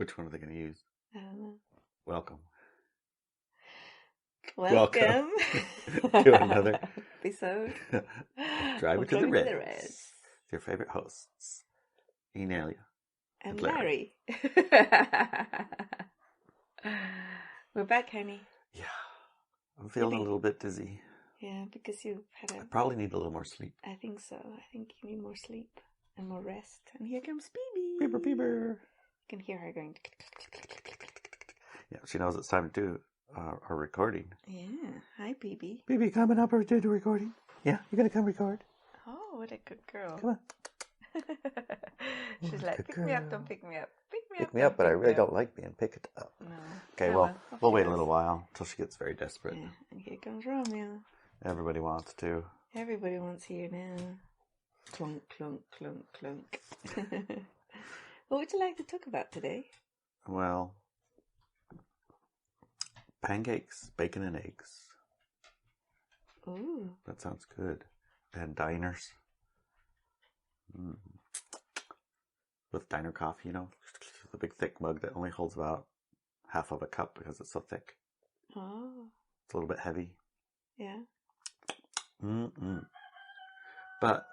Which one are they going to use? I don't know. Welcome. Welcome. To another episode. Drive It to the Welcome Reds. Your favorite hosts, Inelia and Larry. We're back, honey. Yeah. I'm feeling a little bit dizzy. Yeah, because you've had I probably need a little more sleep. I think so. I think you need more sleep and more rest. And here comes Beebe. Beeber, beeber. You can hear her going. Yeah, she knows it's time to do our recording. Yeah. Hi, Beebe. Beebe, coming up or do the recording? Yeah, you're going to come record? Oh, what a good girl. Come on. She's like, pick me up, don't pick me up. Pick me up, but I really don't like being picked up. No. Okay, well, we'll wait a little while until she gets very desperate. Yeah, and here comes Romeo. Everybody wants to. Everybody wants you now. Clunk, clunk, clunk, clunk. What would you like to talk about today? Well, pancakes, bacon and eggs. Ooh. That sounds good. And diners. With diner coffee, you know, the big thick mug that only holds about half of a cup because it's so thick. Oh. It's a little bit heavy. Yeah. But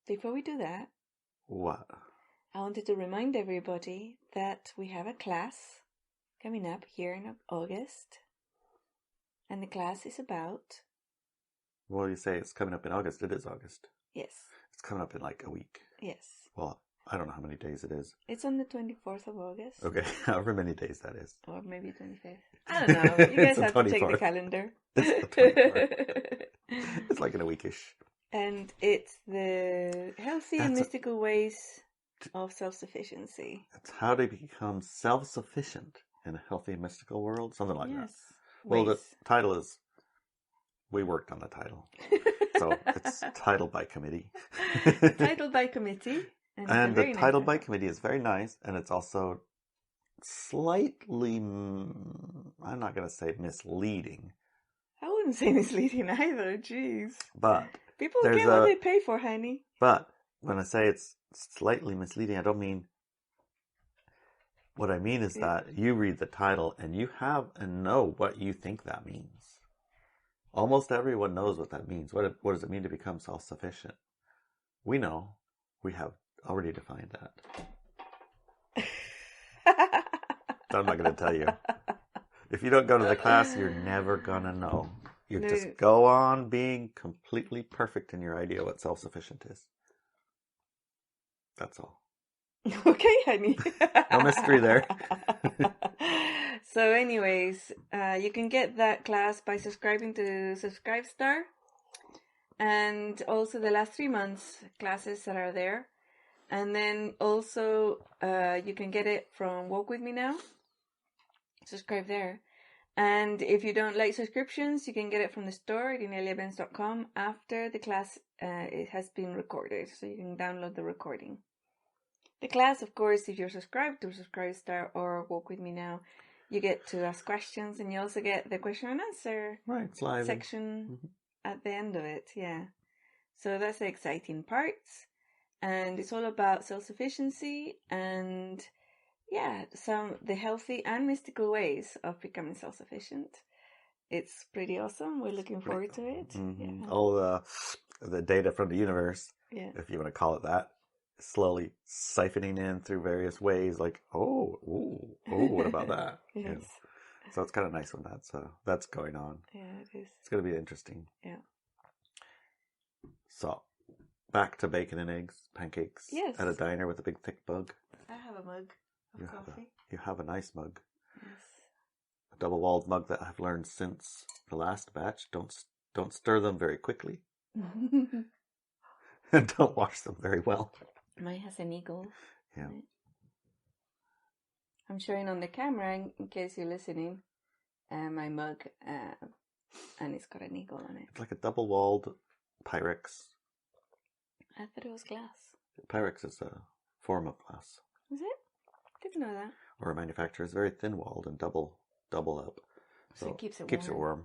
before we do that, what? I wanted to remind everybody that we have a class coming up here in August. And the class is about... Well, you say it's coming up in August. It is August. Yes. It's coming up in like a week. Yes. Well, I don't know how many days it is. It's on the 24th of August. Okay, however many days that is. Or maybe 25th. I don't know. You guys have to check the calendar. It's the 24th. It's like in a weekish. And it's the healthy and mystical ways of self-sufficiency. It's how to become self-sufficient in a healthy and mystical world. Something like that. Ways. Well, the title is... We worked on the title. So it's titled by committee. Titled by committee. And the title by committee is very nice. And it's also slightly, I'm not going to say misleading. I wouldn't say misleading either. Jeez. But people get what they pay for, honey. But when I say it's slightly misleading, I don't mean... What I mean is that you read the title and you have and know what you think that means. Almost everyone knows what that means. What does it mean to become self-sufficient? We know. We have already defined that. I'm not going to tell you. If you don't go to the class, you're never going to know. You just go on being completely perfect in your idea what self-sufficient is. That's all. Okay, honey. No mystery there. So anyways, you can get that class by subscribing to Subscribestar. And also the last 3 months classes that are there. And then also you can get it from Walk With Me Now. Subscribe there. And if you don't like subscriptions, you can get it from the store at ineliabenz.com after the class it has been recorded. So you can download the recording. The class, of course, if you're subscribed to Subscribestar or Walk With Me Now, you get to ask questions and you also get the question and answer section at the end of it. Yeah. So that's the exciting parts. And it's all about self-sufficiency and, the healthy and mystical ways of becoming self-sufficient. It's pretty awesome. We're looking forward to it. Mm-hmm. Yeah. All the data from the universe, if you want to call it that, slowly siphoning in through various ways, like, what about that? Yes. Yeah. So it's kind of nice when that's going on. Yeah, it is. It's going to be interesting. Yeah. So, back to bacon and eggs, pancakes. Yes. At a diner with a big thick mug. I have a mug of coffee. You have a nice mug. Yes. A double-walled mug that I've learned since the last batch. Don't stir them very quickly. And don't wash them very well. Mine has an eagle. Yeah. Right? I'm showing on the camera in case you're listening. My mug, and it's got an eagle on it. It's like a double-walled Pyrex. I thought it was glass. Pyrex is a form of glass. Is it? Didn't know that. Or a manufacturer is very thin-walled and double up. So it keeps it warm.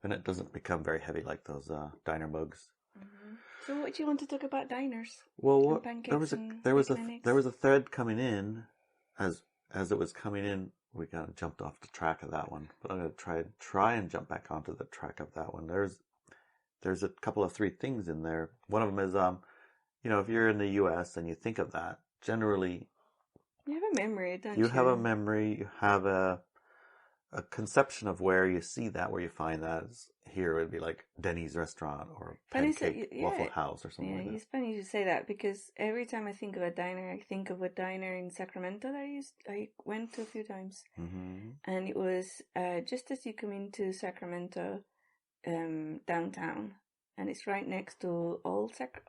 And it doesn't become very heavy like those diner mugs. Mm-hmm. So what do you want to talk about diners? Well, there was a thread coming in as it was coming in, we kind of jumped off the track of that one. But I'm going to try and jump back onto the track of that one. There's a couple of 3 things in there. One of them is, if you're in the U.S. and you think of that, generally you have a memory, don't you? You have a memory. You have a conception of where you see that, where you find that. Here it would be like Denny's restaurant or Pancake Waffle House or something like that. It's funny you say that, because every time I think of a diner, I think of a diner in Sacramento that I went to a few times. Mm-hmm. And it was just as you come into Sacramento, downtown, and it's right next to Old Sac.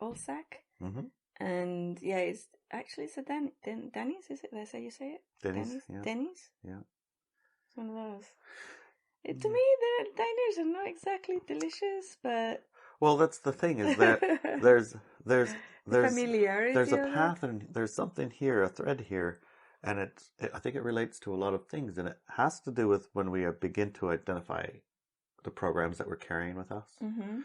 Mm-hmm. And yeah, it's a Denny's, is it? That's how you say it? Denny's, yeah. Denny's? Yeah. It's one of those. To me, the diners are not exactly delicious, but... Well, that's the thing, is that there's familiarity. There's a path, and there's something here, a thread here, and I think it relates to a lot of things, and it has to do with when we begin to identify the programs that we're carrying with us. Mm-hmm.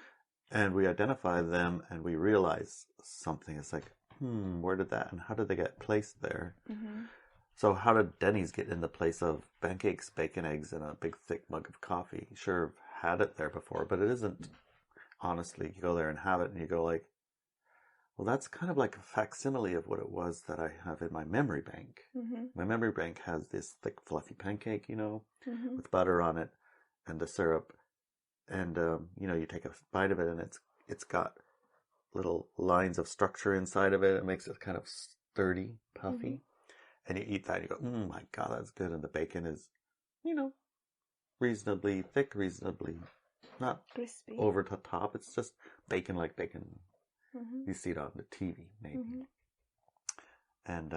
And we identify them, and we realize something. It's like, where did that, and how did they get placed there? Mm-hmm. So how did Denny's get in the place of pancakes, bacon, eggs, and a big thick mug of coffee? Sure, I've had it there before, but it isn't, honestly, you go there and have it, and you go like, well, that's kind of like a facsimile of what it was that I have in my memory bank. Mm-hmm. My memory bank has this thick, fluffy pancake, mm-hmm. with butter on it, and the syrup. And, you take a bite of it, and it's got little lines of structure inside of it. It makes it kind of sturdy, puffy. Mm-hmm. And you eat that, and you go, my God, that's good. And the bacon is, reasonably thick, reasonably not crispy, over the top. It's just bacon like bacon. Mm-hmm. You see it on the TV, maybe. Mm-hmm. And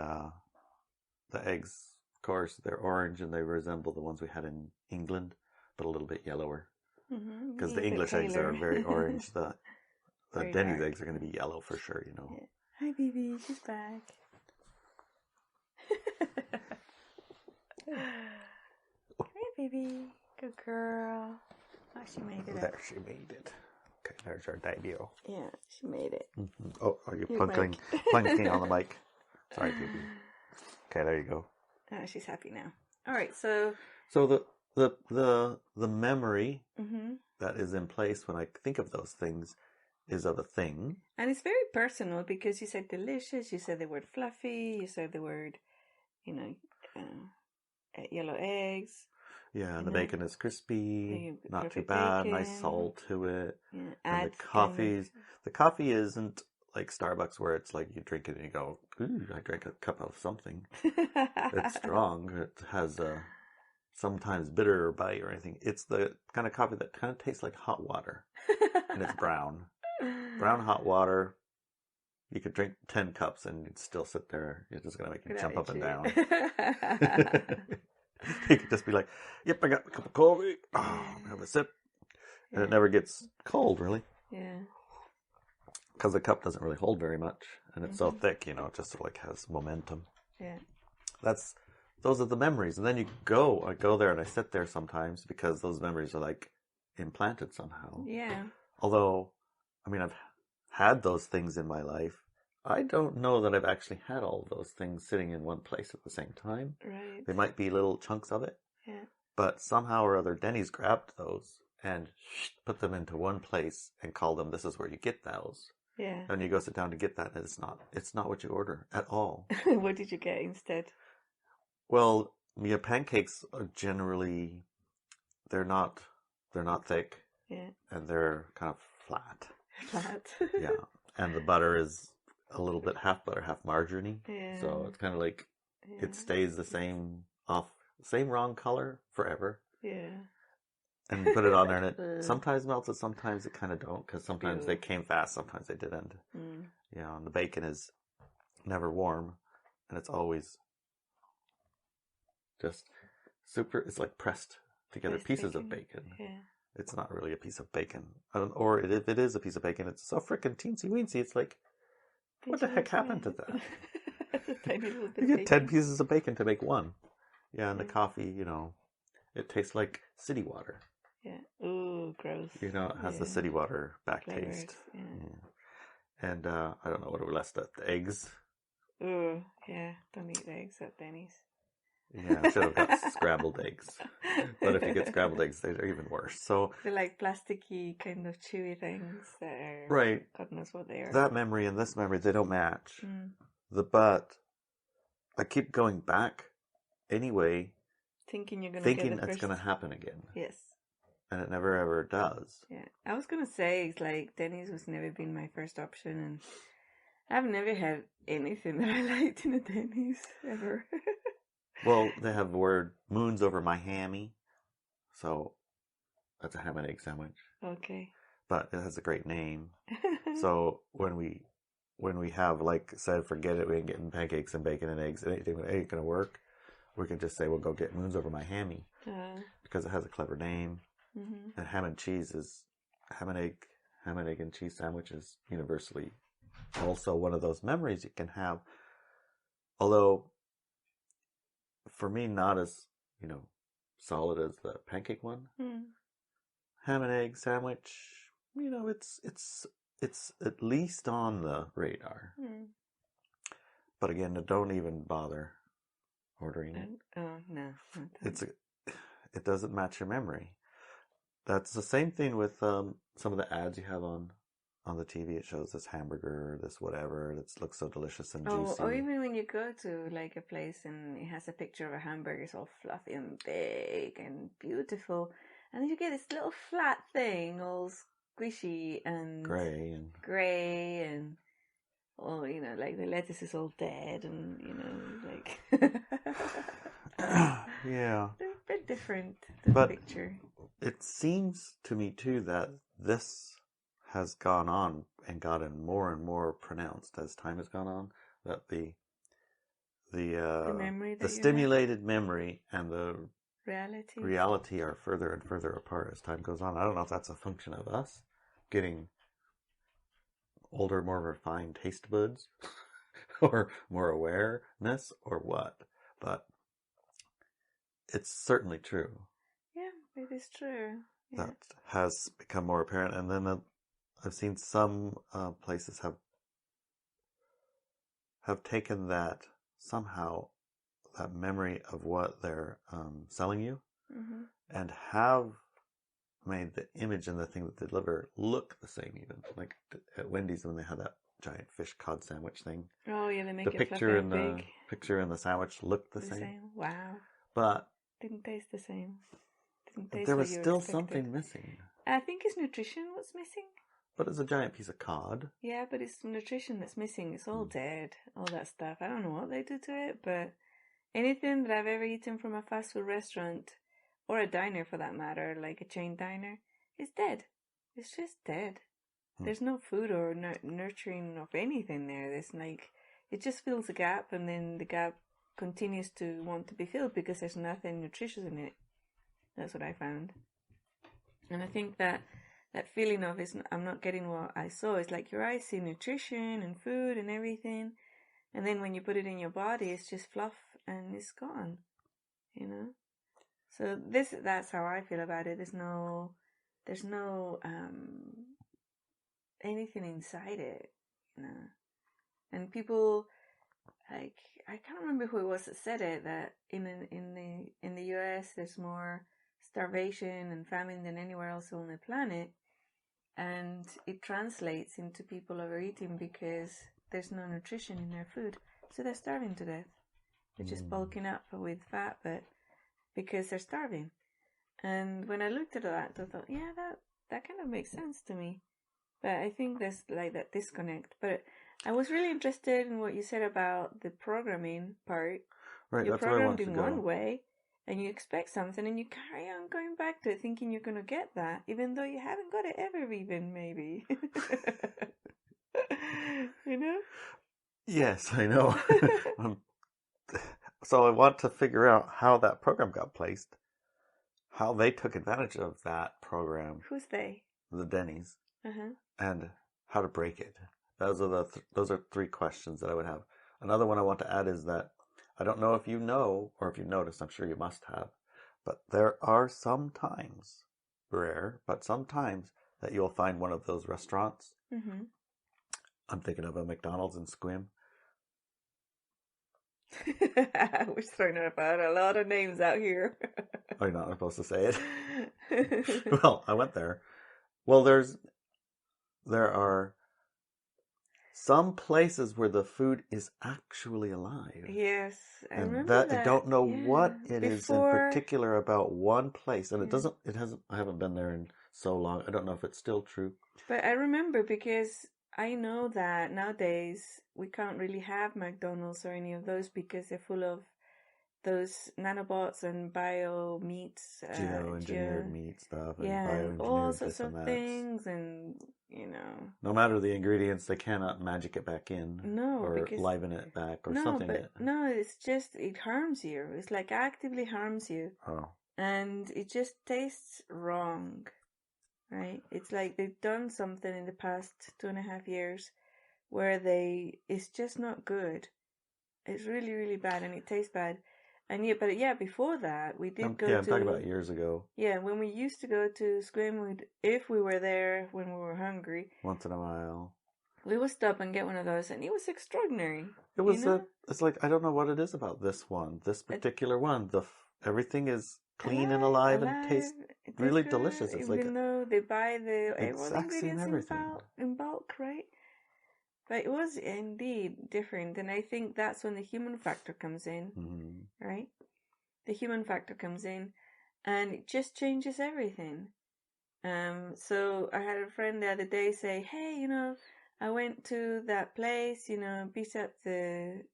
the eggs, of course, they're orange, and they resemble the ones we had in England, but a little bit yellower. Because the English eggs are very orange. The Denny's eggs are going to be yellow for sure, Yeah. Hi, baby. She's back. Hi, baby. Good girl. Oh, she made it. There, she made it. Okay, there's our debut. Yeah, she made it. Mm-hmm. Oh, are you plunking on the mic? Sorry, baby. Okay, there you go. Oh, she's happy now. All right, so the memory mm-hmm. that is in place when I think of those things is of a thing. And it's very personal, because you said delicious, you said the word fluffy, you said the word, yellow eggs. Yeah, and the bacon is crispy, not too bad, bacon. Nice salt to it. Yeah, and the coffee isn't like Starbucks, where it's like you drink it and you go, ooh, I drank a cup of something. It's strong. It has sometimes bitter or bite or anything. It's the kind of coffee that kind of tastes like hot water. And it's brown. Brown hot water. You could drink 10 cups and you'd still sit there. It's just going to make you jump up and down. You could just be like, yep, I got a cup of coffee. Oh, have a sip. And it never gets cold, really. Yeah. Because the cup doesn't really hold very much. And it's so thick, it just sort of like has momentum. Yeah. Those are the memories. And then I go there and I sit there sometimes, because those memories are like implanted somehow. Yeah. Although, I've had those things in my life. I don't know that I've actually had all of those things sitting in one place at the same time. Right. They might be little chunks of it. Yeah. But somehow or other, Denny's grabbed those and put them into one place and called them, this is where you get those. Yeah. And you go sit down to get that, and it's not what you order at all. What did you get instead? Well, pancakes are generally, they're not thick. Yeah. And they're kind of flat. Flat. Yeah. And the butter is a little bit half butter, half margarine. Yeah. So it's kind of like it stays the same wrong color forever. Yeah. And put it on there, and it sometimes melts, and sometimes it kind of don't, because sometimes they came fast, sometimes they didn't. Mm. Yeah, and the bacon is never warm, and it's always just super. It's like pressed together pieces of bacon. Yeah. It's not really a piece of bacon, or if it is a piece of bacon, it's so frickin' teensy weensy. It's like, what the heck happened to that? You get 10 pieces of bacon to make one. Yeah, and the coffee, it tastes like city water. Yeah. Ooh, gross. It has the city water back flavors, taste. Yeah. And I don't know what we left. The eggs. Ooh, yeah. Don't eat eggs at Denny's. Yeah, I should have got scrambled eggs. But if you get scrambled eggs, they're even worse. So They're like plasticky kind of chewy things that are, right, God knows what they are. that memory and this memory, they don't match. Mm. But I keep going back anyway, Thinking you're gonna thinking get the it's first. going to happen again. Yes. And it never ever does. Yeah, I was gonna say it's like Denny's was never been my first option, and I've never had anything that I liked in a Denny's ever. Well, they have the word moons over my hammy, so that's a ham and egg sandwich. Okay. But it has a great name. So when we have, like, said, forget it, we ain't getting pancakes and bacon and eggs, it ain't gonna work. We can just say, we'll go get moons over my hammy, because it has a clever name. Mm-hmm. And ham and cheese is ham and egg and cheese sandwich is universally also one of those memories you can have. Although, for me, not as, solid as the pancake one. Mm. Ham and egg sandwich, it's at least on the radar. Mm. But again, don't even bother ordering it. Oh no, it doesn't match your memory. That's the same thing with some of the ads you have on the TV. It shows this hamburger, this whatever, that looks so delicious and juicy. Or even when you go to like a place and it has a picture of a hamburger, it's all fluffy and big and beautiful, and then you get this little flat thing, all squishy and gray and like the lettuce is all dead, and like yeah, they're a bit different. The picture. It seems to me too that this has gone on and gotten more and more pronounced as time has gone on. That the memory that the stimulated memory and the reality are further and further apart as time goes on. I don't know if that's a function of us getting older, more refined taste buds, or more awareness, or what. But it's certainly true. Yeah, it is true. Yeah. That has become more apparent. And then I've seen some places have taken that somehow, that memory of what they're selling you, mm-hmm. and have made the image and the thing that they deliver look the same. Even like at Wendy's when they had that giant fish cod sandwich thing. Oh yeah, they make the it picture in big. the picture in the sandwich looked the same. Wow. But didn't taste the same. Didn't taste there was still expected. something missing. I think it's nutrition what's missing. But it's a giant piece of cod. Yeah, but it's nutrition that's missing. It's all dead. All that stuff. I don't know what they do to it, but anything that I've ever eaten from a fast food restaurant, or a diner for that matter, like a chain diner, is dead. It's just dead. There's no food or nurturing of anything there. There's like, it just fills a gap, and then the gap continues to want to be filled because there's nothing nutritious in it. That's what I found. And I think that feeling of I'm not getting what I saw. It's like your eyes see nutrition and food and everything, and then when you put it in your body, it's just fluff and it's gone. So that's how I feel about it. There's no anything inside it, And people, like, I can't remember who it was that said it, that in the US there's more starvation and famine than anywhere else on the planet, and it translates into people overeating because there's no nutrition in their food, so they're starving to death. They're just bulking up with fat, but because they're starving. And when I looked at that, I thought, yeah, that kind of makes sense to me. But I think there's like that disconnect. But I was really interested in what you said about the programming part. Right, you're that's where I want programmed to in go. one way, and you expect something, and you carry on going back to it, thinking you're going to get that, even though you haven't got it ever, even maybe. Yes, I know. So I want to figure out how that program got placed, how they took advantage of that program. Who's they? The Denny's. Uh-huh. And how to break it. Those are three questions that I would have. Another one I want to add is that I don't know if you know, or if you noticed, I'm sure you must have, but there are sometimes, rare, but sometimes that you'll find one of those restaurants. Mm-hmm. I'm thinking of a McDonald's in Squim. We're throwing about a lot of names out here. Oh, you're not supposed to say it. Well, I went there. Well, there are some places where the food is actually alive. Yes, I And remember I that. don't know Yeah. what it is in Before, particular about one place. And yeah. I haven't been there in so long. I don't know if it's still true. But I remember because I know that nowadays we can't really have McDonald's or any of those because they're full of those nanobots and bio meats, Geoengineered meat stuff and yeah, and all bioengineered sorts this of and that. things, and No matter the ingredients, they cannot magic it back in no, or because liven it back or no, something. but no, it's just it harms you. It's like actively harms you, and it just tastes wrong, right? It's like they've done something in the past 2.5 years where it's just not good. It's really, really bad, and it tastes bad. And yeah, but yeah, before that, we did go to. I'm talking about years ago. Yeah, when we used to go to Squim, if we were there when we were hungry, once in a while, we would stop and get one of those, and it was extraordinary. It was it's like I don't know what it is about this particular one. Everything is clean and alive and tastes really delicious. It's even though they buy all the ingredients in bulk, right? But it was indeed different, and I think that's when the human factor comes in, right? The human factor comes in, and it just changes everything. So I had a friend the other day say, "Hey, I went to that place, beat up the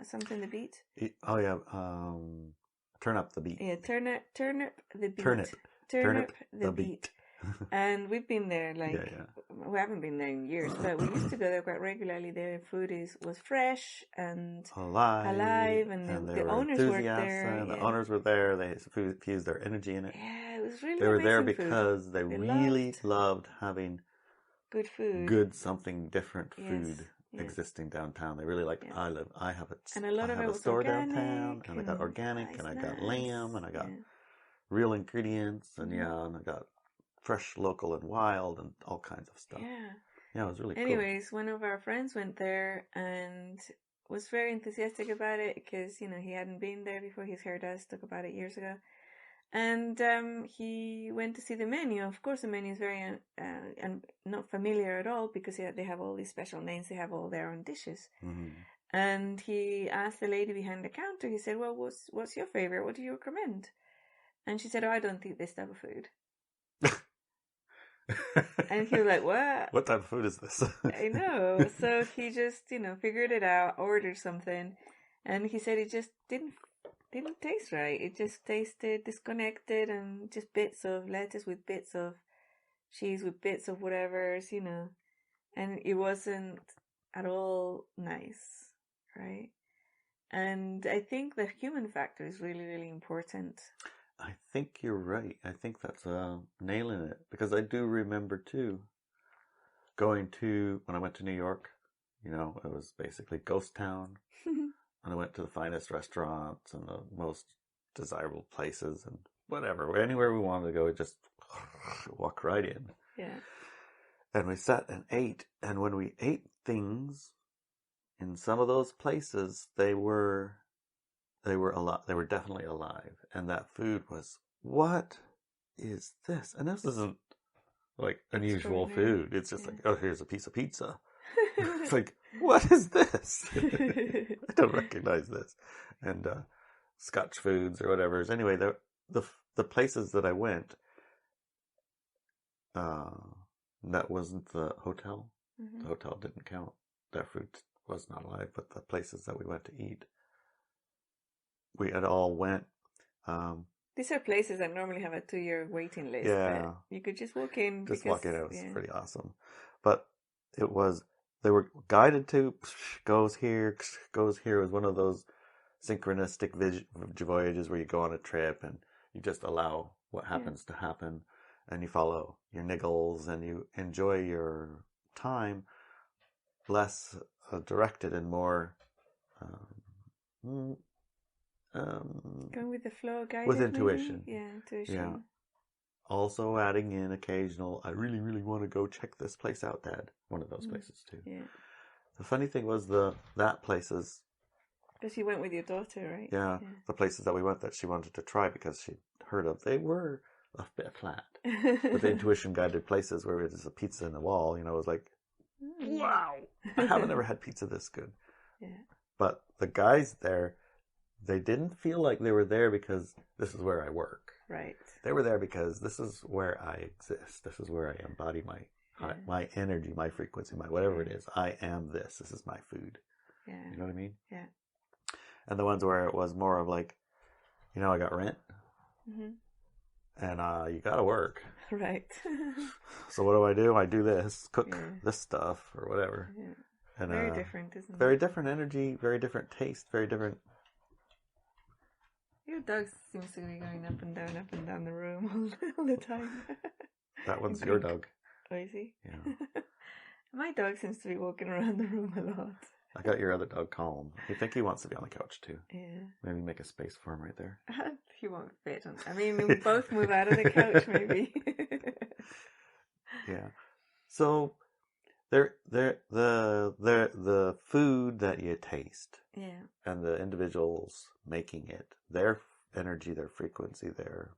something the beat. Oh yeah, turn up the beat. Yeah, turnip the beat. Turnip the beat. And we've been there, yeah. We haven't been there in years, but we used to go there quite regularly. Their food was fresh and alive, and the owners worked there. And the owners were there. They fused their energy in it. Yeah, it was really. They were there food. because they really loved having good food, good something different food. Yes. Existing downtown. They really like. Yeah. I have a store organic, downtown, and I got organic, and I got lamb, and I got real ingredients, and and I got fresh, local, and wild, and all kinds of stuff. Yeah, it was really Anyways, one of our friends went there and was very enthusiastic about it because he hadn't been there before. He's heard us talk about it years ago. And he went to see the menu. Of course, the menu is very and not familiar at all because they have all these special names. They have all their own dishes. And he asked the lady behind the counter. He said, "Well, what's your favorite? What do you recommend?" And she said, "Oh, I don't eat this type of food." And he was like, "What? What type of food is this?" I know. So he just figured it out, ordered something, and he said it just didn't taste right. It just tasted disconnected and just bits of lettuce with bits of cheese with bits of whatever's, and it wasn't at all nice, right? And I think the human factor is really, really important. I think you're right. I think that's nailing it because I do remember too going to when I went to New York. It was basically ghost town. And I went to the finest restaurants and the most desirable places and whatever. Anywhere we wanted to go, we just walk right in. Yeah. And we sat and ate. And when we ate things in some of those places, they were alive. They were definitely alive. And that food was, what is this? And this isn't like unusual food. It's just like, oh, here's a piece of pizza. It's like, what is this? I don't recognize this. And Scotch foods or whatever. Anyway, the places that I went, that wasn't the hotel. The hotel didn't count. Their food was not alive, but the places that we went to eat, we had all went. These are places that normally have a 2-year waiting list. Yeah. But you could just walk in. It was pretty awesome. But they were guided to, goes here. It was one of those synchronistic voyages where you go on a trip and you just allow what happens to happen and you follow your niggles and you enjoy your time less directed and more going with the flow, guided with intuition. Maybe? Yeah, intuition. Yeah. Also adding in occasional, I really, really want to go check this place out, Dad. One of those places too. Yeah. The funny thing was that places, Because you went with your daughter, right? Yeah, the places that we went that she wanted to try because she'd heard of, they were a bit flat. But the intuition guided places where there's a pizza in the wall, it was like, wow, I haven't ever had pizza this good. Yeah. But the guys there, they didn't feel like they were there because this is where I work. Right. They were there because this is where I exist. This is where I embody my energy, my frequency, my whatever it is. I am this. This is my food. Yeah. You know what I mean? Yeah. And the ones where it was more of like, I got rent. Mm-hmm. And you gotta work. Right. So what do? I do this, cook this stuff or whatever. Yeah. And very different, isn't it? Very different energy, very different taste, very different. Your dog seems to be going up and down the room all the time. That one's your dog. Oh, is he? Yeah. My dog seems to be walking around the room a lot. I got your other dog, Calm. I think he wants to be on the couch too. Yeah. Maybe make a space for him right there. He won't fit on. I mean, we both move out of the couch, maybe. Yeah. So, the food that you taste. Yeah. And the individuals making it, their energy, their frequency, their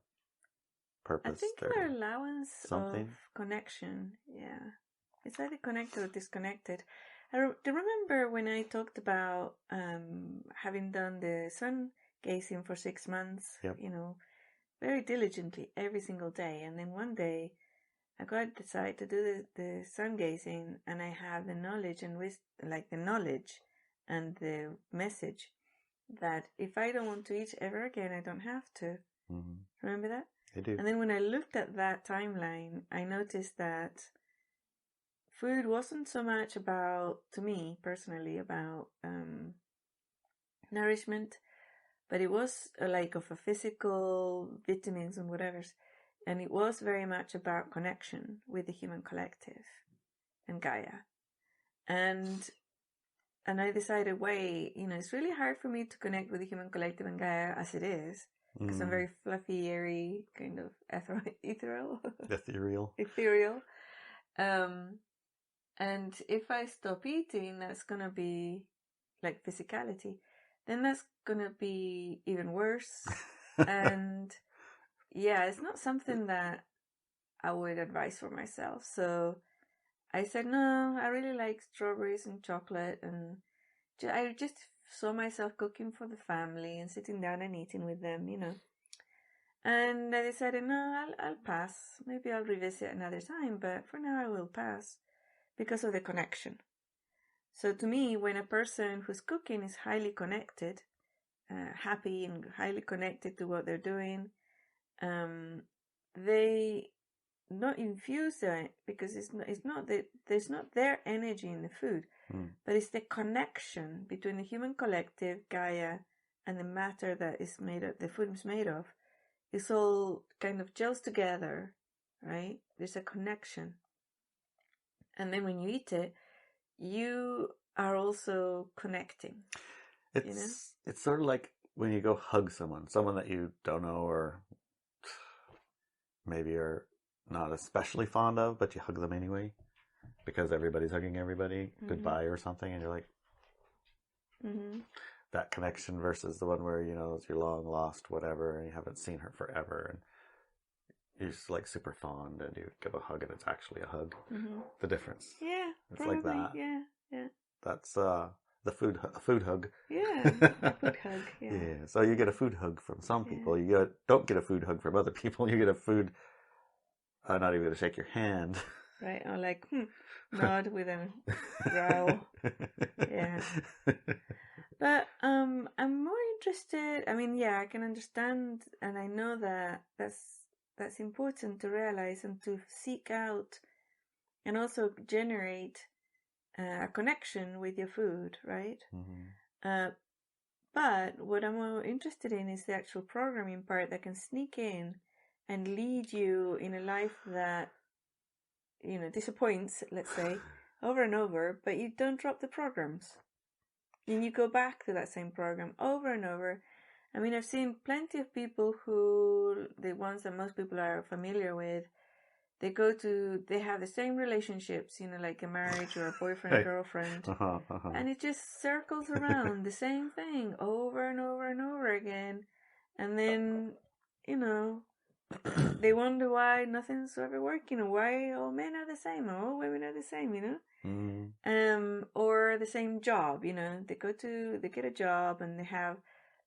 purpose. I think their allowance something. Of connection. Yeah. It's either connected or disconnected. Do you remember when I talked about having done the sun gazing for 6 months, yep. Very diligently every single day. And then one day I got decided to do the sun gazing, and I have the knowledge and the knowledge and the message that if I don't want to eat ever again, I don't have to. Mm-hmm. Remember that? I do. And then when I looked at that timeline, I noticed that food wasn't so much about, to me personally, about nourishment, but it was like of a physical vitamins and whatever's, and it was very much about connection with the human collective and Gaia. And I decided, it's really hard for me to connect with the human collective and Gaia as it is, because I'm very fluffy, airy, kind of ethereal. And if I stop eating, that's going to be like physicality. Then that's going to be even worse. And yeah, it's not something that I would advise for myself. So I said, no, I really like strawberries and chocolate. And I just saw myself cooking for the family and sitting down and eating with them, And I decided, no, I'll pass. Maybe I'll revisit another time, but for now I will pass because of the connection. So to me, when a person who's cooking is highly connected, happy and highly connected to what they're doing, they not infuse it because there's not their energy in the food, but it's the connection between the human collective, Gaia, and the matter that is made of, the food is made of. It's all kind of gels together, right? There's a connection. And then when you eat it, you are also connecting. It's sort of like when you go hug someone that you don't know or maybe are not especially fond of, but you hug them anyway because everybody's hugging everybody goodbye or something, and you're like, that connection versus the one where it's your long lost whatever and you haven't seen her forever and you're just like super fond and you give a hug and it's actually a hug. The difference. Yeah, it's probably, like that. Yeah. That's the food hug. Yeah, a food hug. Yeah. Yeah. So you get a food hug from some people. You don't get a food hug from other people. You get a food. I'm not even going to shake your hand. Right, or like nod with a growl. Yeah. But I'm more interested. I mean, yeah, I can understand, and I know that that's important to realize and to seek out, and also generate a connection with your food, right? But what I'm more interested in is the actual programming part that can sneak in and lead you in a life that, disappoints, let's say, over and over, but you don't drop the programs. And you go back to that same program over and over. I mean, I've seen plenty of people who, the ones that most people are familiar with, they have the same relationships, like a marriage or a boyfriend, girlfriend. And it just circles around the same thing over and over and over again. And then, they wonder why nothing's ever working, or why all men are the same, or all women are the same, or the same job, they get a job and they have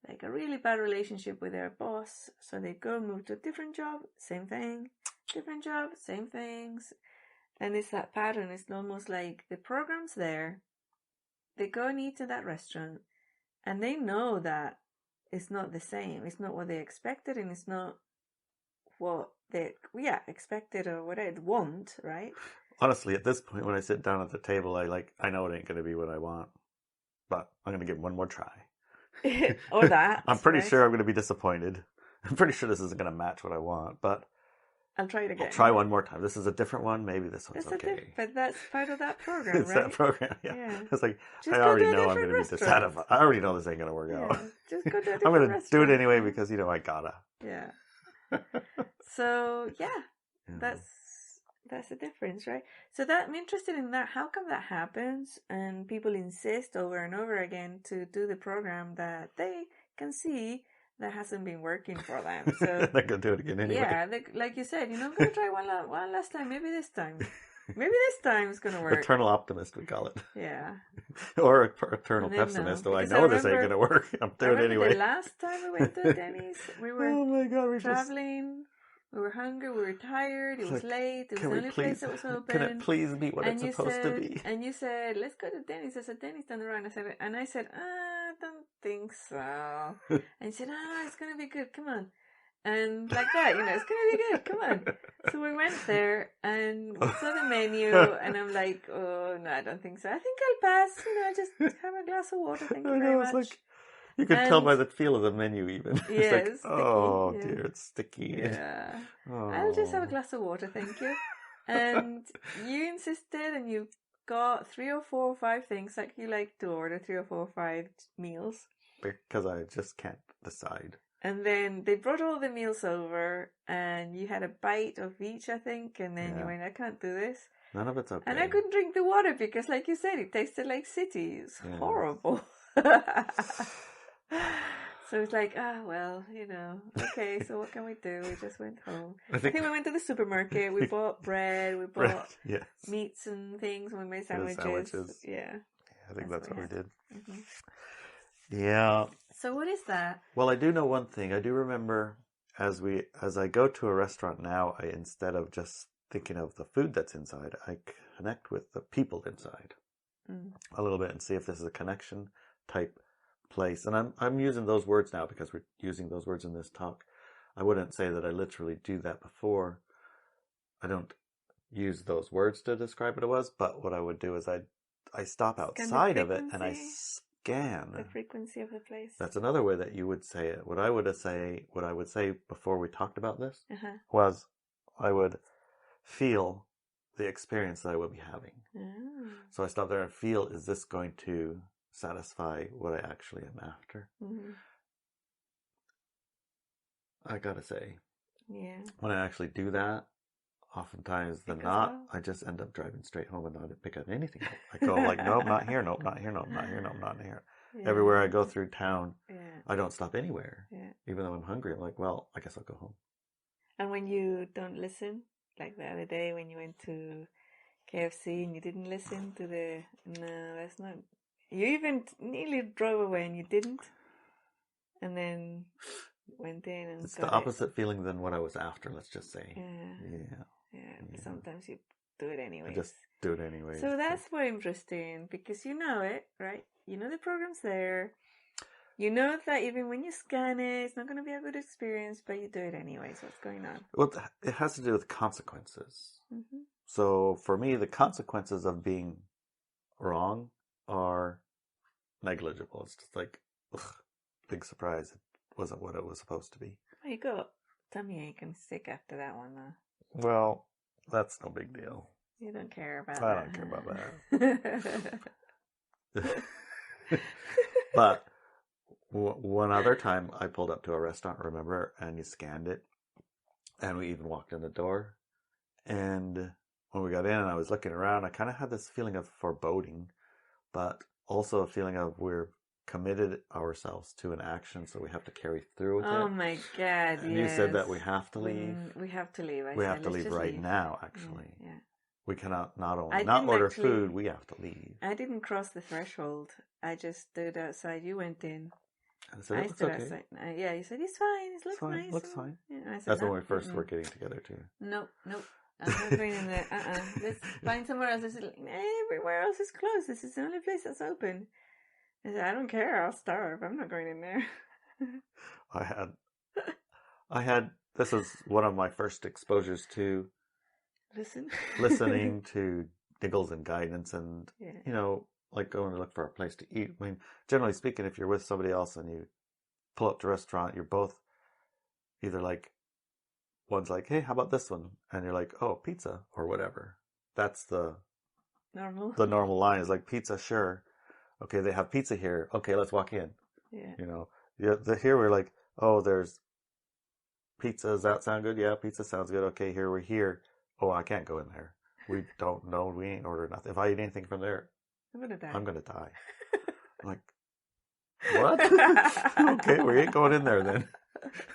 like a really bad relationship with their boss, so they go move to a different job, same thing, different job, same things, and it's that pattern. It's almost like the program's there. They go and eat at that restaurant, and they know that it's not the same. It's not what they expected, and it's not what they expected or what I'd want, right? Honestly, at this point, when I sit down at the table, I know it ain't going to be what I want, but I'm going to give it one more try. Or that. I'm pretty sure I'm going to be disappointed. I'm pretty sure this isn't going to match what I want, but I'll try it again. I'll try one more time. This is a different one. Maybe this one's okay. But that's part of that program, it's right? That program, yeah. It's like, just I already know I'm going to be dissatisfied. I already know this ain't going to work out. Just go to a different I'm going to restaurant. do it anyway because, I gotta. Yeah. So, that's the difference, right? So I'm interested in that. How come that happens and people insist over and over again to do the program that they can see that hasn't been working for them? So they're going to do it again anyway. Yeah, like you said, I'm going to try one last time. Maybe this time. Maybe this time it's going to work. Eternal optimist, we call it. Yeah. Or eternal pessimist. No, I know this ain't going to work. I'm doing it anyway. The last time we went to Denny's, we were traveling. We were hungry, we were tired, it was late, it was the only place that was open. Can it please be what it's supposed to be? And you said, let's go to Denny's. I said, Denny's down the road. And I said, I don't think so. And he said, it's going to be good, come on. And like that, it's going to be good, come on. So we went there and we saw the menu and I'm like, oh, no, I don't think so. I think I'll pass, just have a glass of water, thank you very much. You could tell by the feel of the menu even. Yeah, it's like, dear, it's sticky. Yeah. Oh. I'll just have a glass of water, thank you. And you insisted and you got 3 or 4 or 5 things, like you like to order 3 or 4 or 5 meals. Because I just can't decide. And then they brought all the meals over and you had a bite of each, I think, and then you went, I can't do this. None of it's okay. And I couldn't drink the water because, like you said, it tasted like city. It's horrible. So it's like, okay, so what can we do? We just went home. I think we went to the supermarket, we bought bread, we bought meats and things, and we made sandwiches. Yeah. I think that's what we did. Mm-hmm. Yeah. So what is that? Well, I do know one thing. I do remember as I go to a restaurant now, instead of just thinking of the food that's inside, I connect with the people inside a little bit and see if this is a connection type place. And I'm using those words now because we're using those words in this talk. I wouldn't say that I literally do that before. I don't use those words to describe what it was, but what I would do is I stop outside of it and I scan the frequency of the place. That's another way that you would say it. What I would say before we talked about this was I would feel the experience that I would be having. Oh. So I stop there and feel, is this going to satisfy what I actually am after? Mm-hmm. I gotta say, when I actually do that, oftentimes I just end up driving straight home and not pick up anything up. I go like, nope, not here, nope, not here, nope, not here, nope, not here. Yeah. Everywhere I go through town, I don't stop anywhere. Yeah. Even though I'm hungry, I'm like, well, I guess I'll go home. And when you don't listen, like the other day when you went to KFC and you didn't listen to that's not... You even nearly drove away and you didn't. And then went in and it's the opposite feeling than what I was after, let's just say. Yeah. Sometimes you do it anyway. I just do it anyway. So that's more interesting because you know it, right? You know the program's there. You know that even when you scan it, it's not going to be a good experience, but you do it anyway. So what's going on? Well, it has to do with consequences. Mm-hmm. So for me, the consequences of being wrong are negligible. It's just like, big surprise. It wasn't what it was supposed to be. Well, you got tummy ache and sick after that one, though. Well, that's no big deal. You don't care about that. I don't care about that. But one other time I pulled up to a restaurant, remember, and you scanned it, and we even walked in the door, And when we got in and I was looking around, I kind of had this feeling of foreboding, but also a feeling of we're committed ourselves to an action, so we have to carry through with it. Oh my God, And yes. you said that we have to leave. We have to leave. We have to leave right now, actually. Yeah. We cannot not only I not didn't order actually- food, we have to leave. I didn't cross the threshold. I just stood outside. You went in. And I said, I stood okay. outside. Yeah, you said, it's fine. It looks fine. nice. Looks fine. Yeah, I said, That's no, when we first were getting together, too. Nope. I'm not going in there. Let's find somewhere else. Everywhere else is closed. This is the only place that's open. I said, I don't care. I'll starve. I'm not going in there. I had, this was one of my first exposures to listening to niggles and guidance and, you know, like going to look for a place to eat. I mean, generally speaking, if you're with somebody else and you pull up to a restaurant, you're both either like, one's like, hey, how about this one? And you're like, oh, pizza or whatever. That's the normal line is like, pizza, sure. Okay, they have pizza here. Okay, let's walk in. Yeah. You know, here we're like, oh, there's pizza. Does that sound good? Yeah, pizza sounds good. Okay, here we're here. Oh, I can't go in there. We don't know. We ain't ordered nothing. If I eat anything from there, I'm gonna die. I'm like, what? Okay, we ain't going in there then.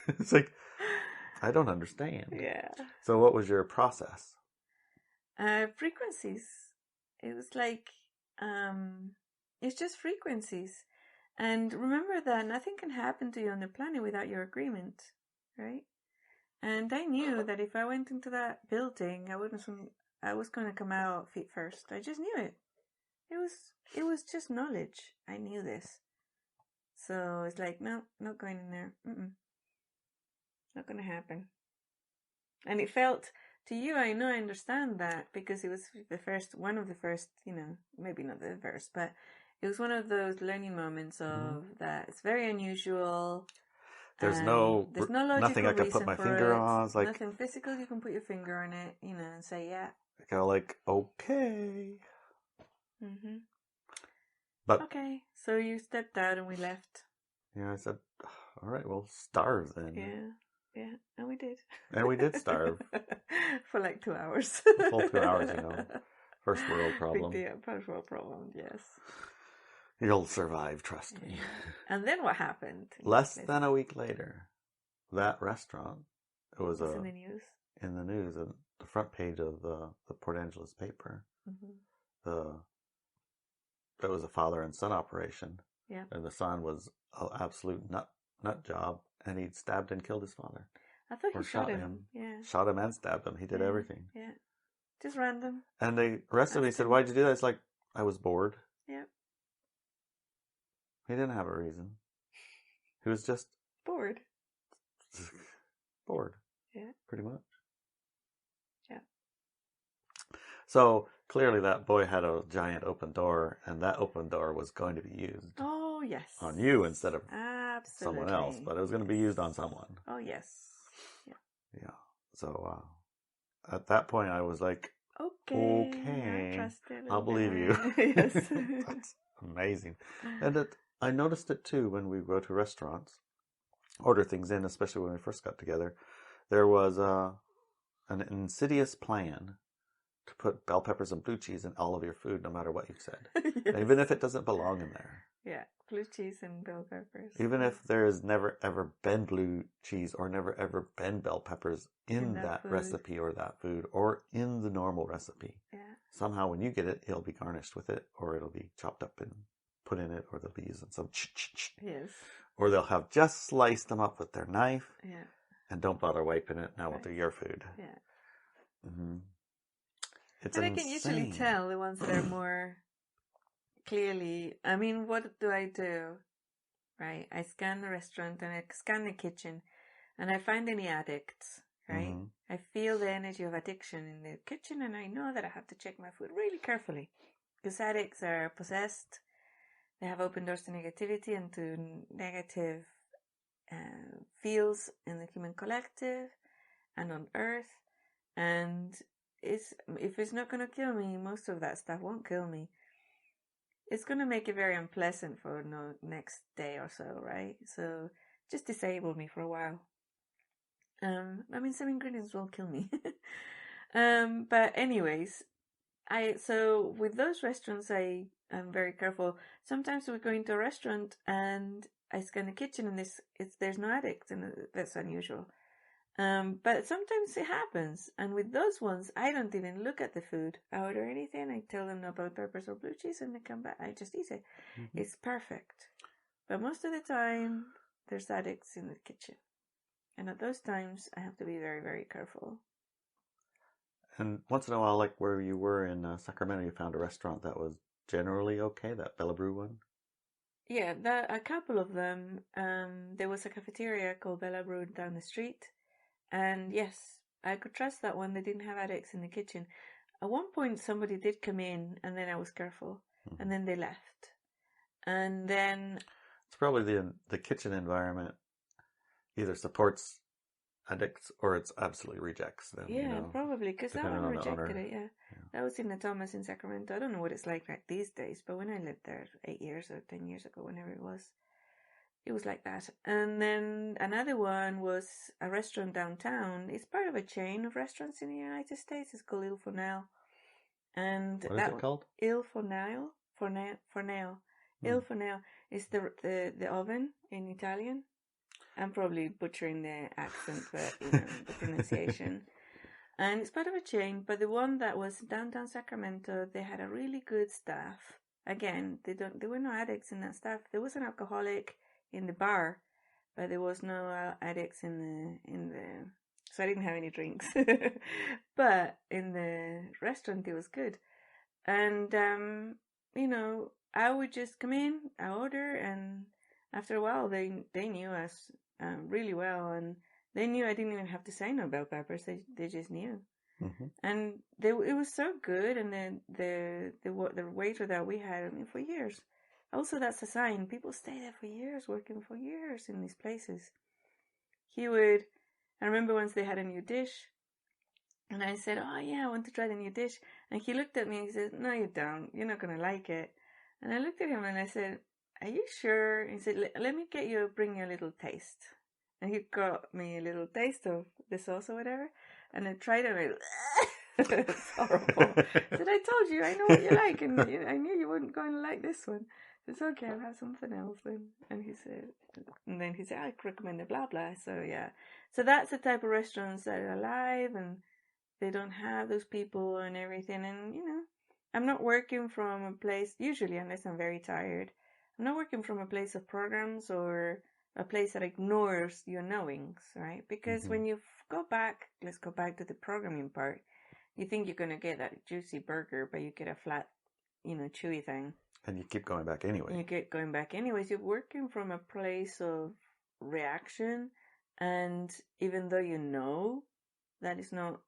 It's like, I don't understand. Yeah. So what was your process? Frequencies. It was like, it's just frequencies. And remember that nothing can happen to you on the planet without your agreement, right? And I knew that if I went into that building, I was going to come out feet first. I just knew it. It was just knowledge. I knew this. So it's like, no, not going in there. Not going to happen. And it felt, to you, I know I understand that because it was one of the first, you know, maybe not the first, but it was one of those learning moments of that it's very unusual. There's no logical nothing I can put my finger on. It's like nothing physical you can put your finger on it, you know, and say, yeah. Kind of like, okay. But okay, so you stepped out and we left. Yeah, I said, all right, we'll starve then. Yeah, and we did. And we did starve. For like 2 hours. A full 2 hours, you know. First world problem. First world problem, yes. You'll survive, trust me. And then what happened? Less than a week later, that restaurant, it was in the news. In the news, on the front page of the Port Angeles paper. It was a father and son operation. Yeah. And the son was an absolute nut job, and he'd stabbed and killed his father. I thought he shot him. Yeah. Shot him and stabbed him. He did everything. Yeah. Just random. And the rest of me said, why'd you do that? It's like, I was bored. Yeah. He didn't have a reason. He was just... bored. Bored. Yeah. Pretty much. Yeah. So, clearly that boy had a giant open door, and that open door was going to be used. Oh, yes. On you instead of Absolutely. someone else, but it was going to be used on someone. Oh, yes. Yeah. So, at that point I was like, okay, I'll believe you. Yes. That's amazing. And I noticed it too when we go to restaurants, order things in, especially when we first got together. There was an insidious plan to put bell peppers and blue cheese in all of your food, no matter what you said. Yes. Even if it doesn't belong in there. Yeah, blue cheese and bell peppers. Even if there has never ever been blue cheese or never ever been bell peppers in that recipe or that food or in the normal recipe. Yeah. Somehow when you get it, it'll be garnished with it, or it'll be chopped up and put in it, or they'll be using some yes. Or they'll have just sliced them up with their knife. Yeah. And don't bother wiping it. Now we'll do your food. Yeah. Mm-hmm. It's and insane. I can usually tell the ones that are more clearly. I mean, what do? Right? I scan the restaurant and I scan the kitchen, and I find any addicts. Right? I feel the energy of addiction in the kitchen, and I know that I have to check my food really carefully, because addicts are possessed. They have open doors to negativity and to negative fields in the human collective and on Earth. And if it's not going to kill me, most of that stuff won't kill me. It's going to make it very unpleasant for the next day or so, right? So just disable me for a while. I mean, some ingredients won't kill me. But anyways, so with those restaurants, I am very careful. Sometimes we go into a restaurant and I scan the kitchen and there's no addicts, and that's unusual. But sometimes it happens, and with those ones, I don't even look at the food. I order anything, I tell them about peppers or blue cheese, and they come back. I just eat it. Mm-hmm. It's perfect. But most of the time, there's addicts in the kitchen. And at those times, I have to be very, very careful. And once in a while, like where you were in Sacramento, you found a restaurant that was generally okay, that Bella Brew one? Yeah, a couple of them. There was a cafeteria called Bella Brew down the street. And yes, I could trust that one. They didn't have addicts in the kitchen. At one point, somebody did come in, and then I was careful. Mm-hmm. And then they left. And then... It's probably the kitchen environment either supports addicts or it's absolutely rejects them. Yeah, probably, because that one rejected it, yeah. That was in the Thomas in Sacramento. I don't know what it's like these days, but when I lived there 8 years or 10 years ago, whenever it was like that. And then another one was a restaurant downtown. It's part of a chain of restaurants in the United States. It's called Il Fornell. And what is it called? Il Fornell. Fornell. Il Fornell is the oven in Italian. I'm probably butchering the accent, but the pronunciation. And it's part of a chain, but the one that was downtown Sacramento, they had a really good staff. Again, there were no addicts in that staff. There was an alcoholic in the bar, but there was no addicts in the so I didn't have any drinks. But in the restaurant it was good. And I would just come in, I order, and after a while they knew us really well, and they knew I didn't even have to say no bell peppers. They just knew. Mm-hmm. And it was so good, and then the waiter that we had, for years. Also, that's a sign. People stay there for years, working for years in these places. I remember once they had a new dish, and I said, oh yeah, I want to try the new dish. And he looked at me and he said, no, you don't. You're not going to like it. And I looked at him and I said, are you sure? He said, let me bring you a little taste. And he got me a little taste of the sauce or whatever. And I tried it and it's horrible. I said, I told you, I know what you like, and I knew you weren't going to like this one. It's okay, I'll have something else then. And then he said, I recommend the blah blah. So yeah. So that's the type of restaurants that are alive and they don't have those people and everything. And I'm not working from a place, usually unless I'm very tired, I'm not working from a place of programs or a place that ignores your knowings, right? Because when you let's go back to the programming part, you think you're going to get that juicy burger, but you get a flat, chewy thing. And you keep going back anyway. You keep going back anyways. You're working from a place of reaction, and even though you know that is not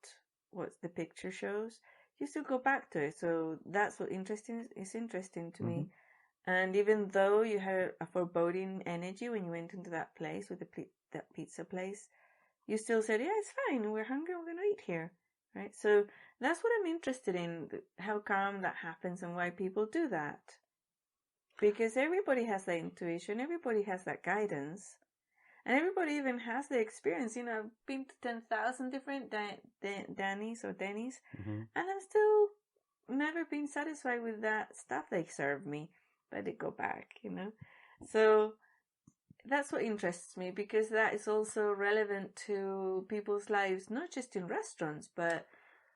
what the picture shows, you still go back to it. So that's what is interesting to me. And even though you had a foreboding energy when you went into that place with that pizza place, you still said, yeah, it's fine. We're hungry. We're going to eat here. Right? So that's what I'm interested in, how come that happens and why people do that. Because everybody has that intuition. Everybody has that guidance. And everybody even has the experience. I've been to 10,000 different Denny's, and I'm still never been satisfied with that stuff they serve me. But they go back, So that's what interests me, because that is also relevant to people's lives, not just in restaurants, but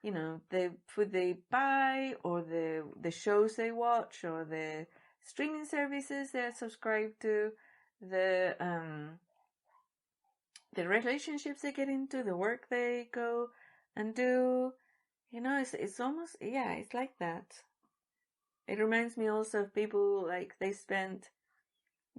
the food they buy, or the shows they watch, or the streaming services they're subscribed to, the relationships they get into, the work they go and do. It's almost, it's like that. It reminds me also of people like they've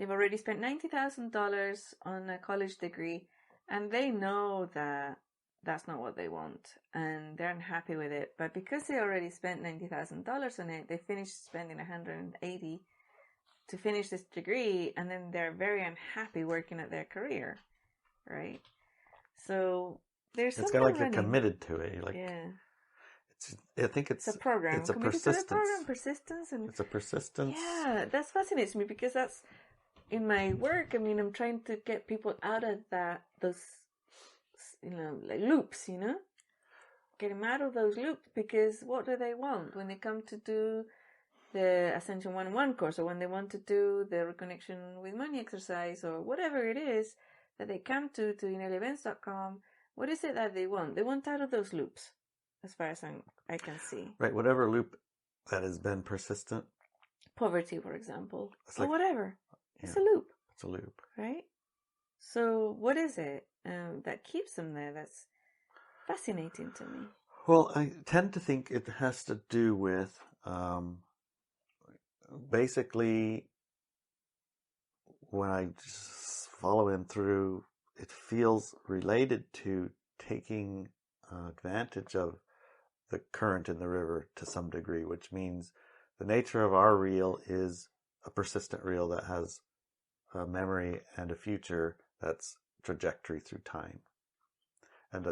already spent $90,000 on a college degree, and they know that that's not what they want, and they're unhappy with it. But because they already spent $90,000 on it, they finished spending $180,000 to finish this degree, and then they're very unhappy working at their career, right? So there's it's something kind of like they're committed to it, I think it's a program. It's a committed persistence. To the program, persistence, and it's a persistence. Yeah, that fascinates me, because that's in my work. I'm trying to get people out of those, like loops. get them out of those loops, because what do they want when they come to do the Ascension 101 course, or when they want to do the reconnection with money exercise, or whatever it is that they come to ineliabenz.com? What is it that they want? They want out of those loops, as far as I can see. Right, whatever loop that has been persistent. Poverty, for example, It's or like, whatever. yeah, It's a loop. It's a loop. Right? So what is it that keeps them there? That's fascinating to me. Well, I tend to think it has to do with basically when I just follow him through, it feels related to taking advantage of the current in the river to some degree, which means the nature of our reel is a persistent reel that has a memory and a future that's trajectory through time. And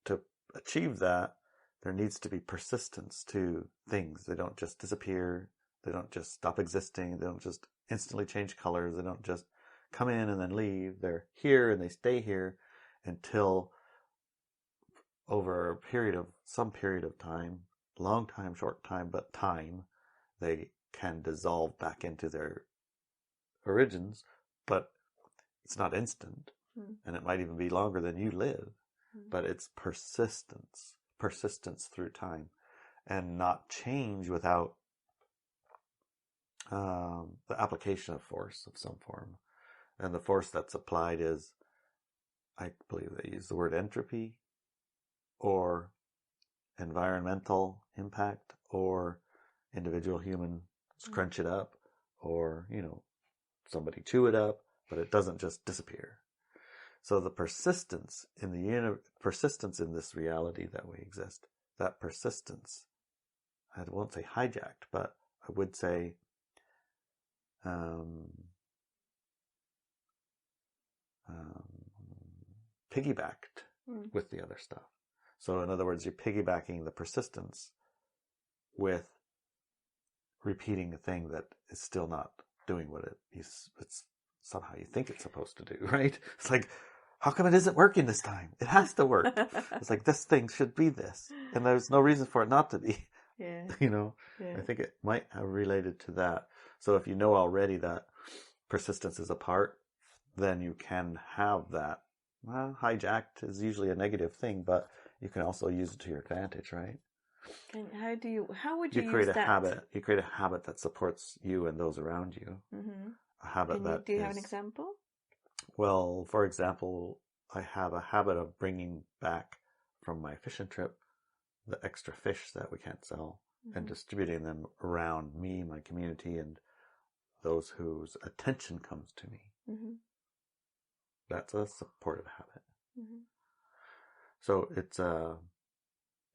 to achieve that, there needs to be persistence to things. They don't just disappear. They don't just stop existing. They don't just instantly change colors. They don't just come in and then leave. They're here and they stay here until over some period of time, long time, short time, but time, they can dissolve back into their origins, but it's not instant. And it might even be longer than you live, but it's persistence through time, and not change without the application of force of some form. And the force that's applied is, I believe they use the word entropy, or environmental impact, or individual human scrunch it up, or, somebody chew it up, but it doesn't just disappear. So the persistence in persistence in this reality that we exist, that persistence, I won't say hijacked, but I would say piggybacked with the other stuff. So in other words, you're piggybacking the persistence with repeating a thing that is still not doing what it's somehow you think it's supposed to do, right? It's like, how come it isn't working this time? It has to work. It's like, this thing should be this, and there's no reason for it not to be. Yeah. I think it might have related to that. So if you know already that persistence is a part, then you can have that. Well, hijacked is usually a negative thing, but you can also use it to your advantage, right? And how would you create use a that? habit. You create a habit that supports you and those around you. Mm-hmm. A habit do you have an example? Well, for example, I have a habit of bringing back from my fishing trip the extra fish that we can't sell, and distributing them around me, my community, and those whose attention comes to me. That's a supportive habit. So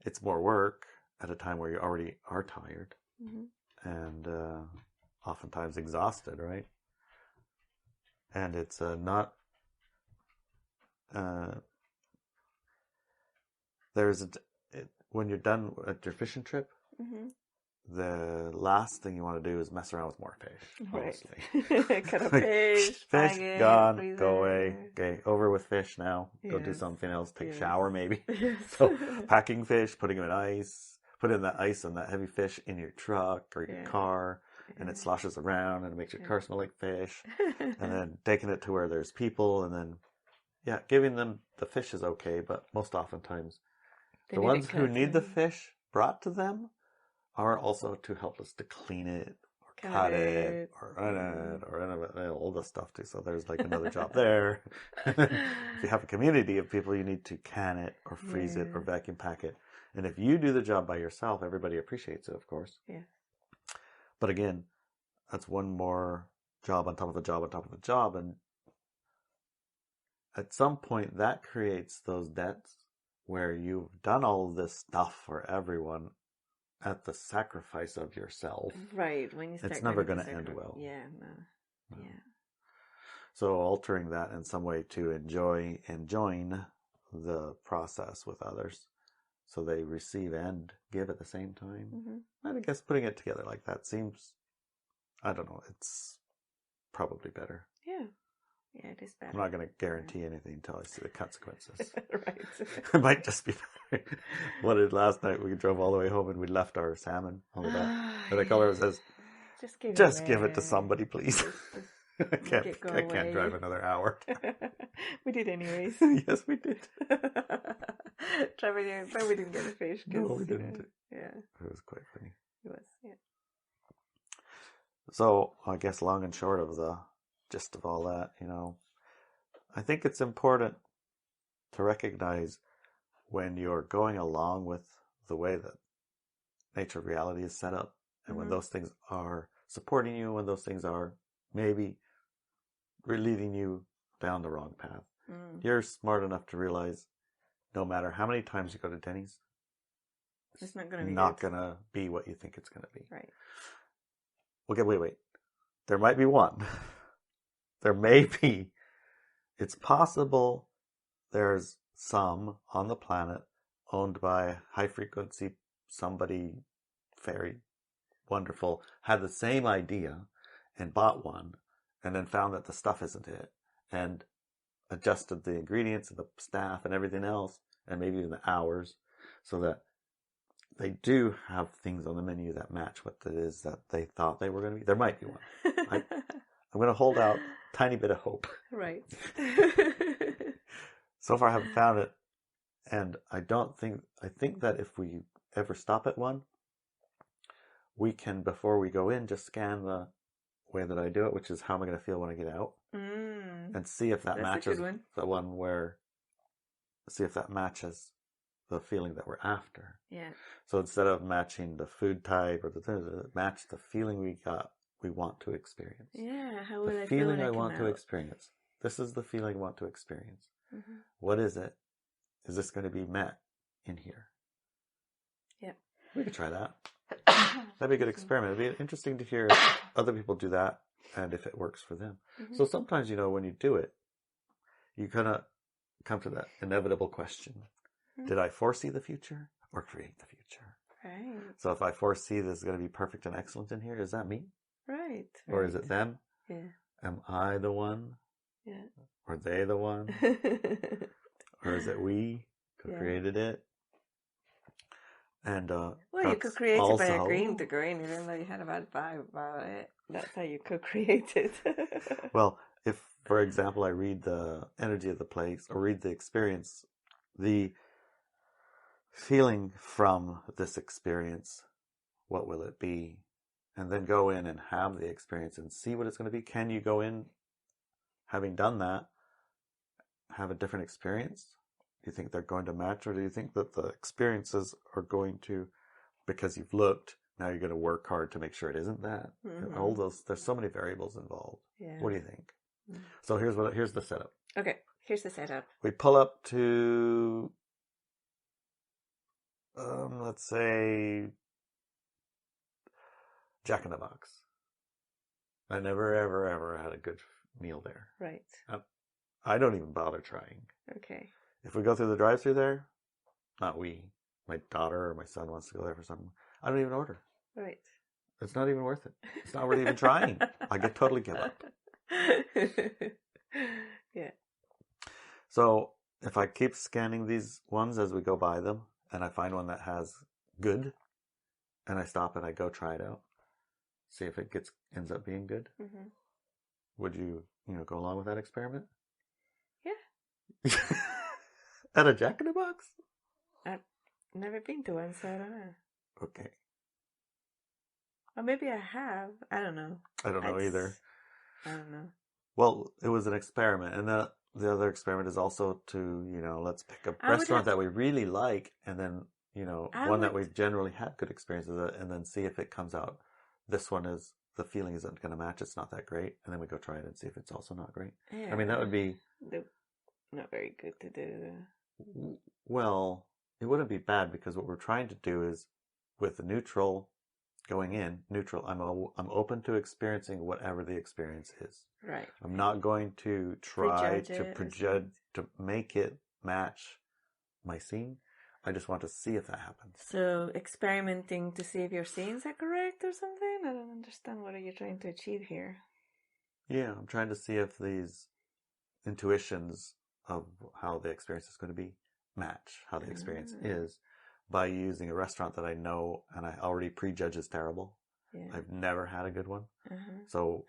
it's more work at a time where you already are tired and oftentimes exhausted, right? And it's not when you're done at your fishing trip, the last thing you want to do is mess around with more fish. Honestly, right? Cut a fish, fish gone, freezer. Go away. Okay, over with fish now. Go do something else. Take a shower, maybe. So, packing fish, putting them in ice, putting that ice and that heavy fish in your truck or your car, and it sloshes around and it makes your car smell like fish. And then taking it to where there's people, and then giving them the fish is okay, but most oftentimes the ones who need the fish brought to them are also to help us to clean it or cut it or run it or all the stuff too. So there's like another job there. If you have a community of people, you need to can it or freeze it or vacuum pack it. And if you do the job by yourself, everybody appreciates it, of course. Yeah. But again, that's one more job on top of a job on top of a job. And at some point that creates those debts where you've done all of this stuff for everyone at the sacrifice of yourself. Right. When you start, it's never going to end well. Yeah. No. Yeah. So altering that in some way to enjoy and join the process with others, so they receive and give at the same time. I guess putting it together like that seems, I don't know, it's probably better. Yeah. Yeah, it is better. I'm not going to guarantee anything until I see the consequences. Right. It might just be better. What did last night? We drove all the way home and we left our salmon on the back. And the color says, just give it to somebody, please. I can't drive another hour. We did anyways. Yes, we did. But we didn't get a fish. No, we didn't. Yeah. It was quite funny. It was, yeah. So, I guess long and short of the gist of all that, I think it's important to recognize when you're going along with the way that nature of reality is set up, and when those things are supporting you, when those things are maybe leading you down the wrong path. You're smart enough to realize no matter how many times you go to Denny's, it's not going to be what you think it's going to be. Right. Okay, wait. There might be one. There may be. It's possible there's some on the planet owned by high frequency somebody very wonderful, had the same idea and bought one and then found that the stuff isn't it and adjusted the ingredients and the staff and everything else and maybe even the hours so that they do have things on the menu that match what it is that they thought they were going to be. There might be one. I'm going to hold out a tiny bit of hope. Right. So far I haven't found it. And I think that if we ever stop at one, we can, before we go in, just scan the way that I do it, which is how am I going to feel when I get out, and see if that matches the one see if that matches the feeling that we're after. Yeah. So instead of matching the food type or match the feeling we want to experience. Yeah. How will the I feeling feel I want to experience. This is the feeling I want to experience. Mm-hmm. What is it? Is this going to be met in here? Yeah. We could try that. That'd be a good experiment. It'd be interesting to hear if other people do that and if it works for them. Mm-hmm. So sometimes, when you do it, you kind of come to that inevitable question. Mm-hmm. Did I foresee the future or create the future? Right. So if I foresee this is going to be perfect and excellent in here, is that me? Right. Or is it them? Yeah. Am I the one? Yeah. Or they the one? Or is it we who created it? And you could create it by agreeing to go in, even though you had a bad vibe about it. That's how you could create it. Well, if, for example, I read the energy of the place or read the experience, the feeling from this experience, what will it be? And then go in and have the experience and see what it's going to be. Can you go in, having done that, have a different experience? Do you think they're going to match, or do you think that the experiences are going to, because you've looked, now you're going to work hard to make sure it isn't that? Mm-hmm. All those, there's so many variables involved. Yeah. What do you think? Mm-hmm. So here's the setup. Okay, here's the setup. We pull up to, let's say, Jack in the Box. I never, ever, ever had a good meal there. Right. I don't even bother trying. Okay. If we go through the drive-thru there, not we, my daughter or my son wants to go there for something, I don't even order. Right. It's not even worth it. It's not worth even trying. I get totally give up. Yeah. So if I keep scanning these ones as we go by them, and I find one that has good, and I stop and I go try it out, see if it ends up being good. Mm-hmm. Would you go along with that experiment? Yeah. At a Jack in the Box? I've never been to one, so I don't know. Okay. Or maybe I have. I don't know. I don't know either. I don't know. Well, it was an experiment, and the other experiment is also to, let's pick a restaurant that we really like, and then, one that we've generally had good experiences at, and then see if it comes out. This one is, the feeling isn't going to match, it's not that great, and then we go try it and see if it's also not great. Yeah. I mean, that would be... Not very good to do. Well, it wouldn't be bad, because what we're trying to do is, with the neutral going in, I'm open to experiencing whatever the experience is. Right. I'm not going to try to make it match my scene. I just want to see if that happens. So, experimenting to see if your scenes are correct or something? I don't understand what are you trying to achieve here. Yeah, I'm trying to see if these intuitions of how the experience is going to be match how the experience is by using a restaurant that I know and I already prejudge is terrible. Yeah. I've never had a good one. So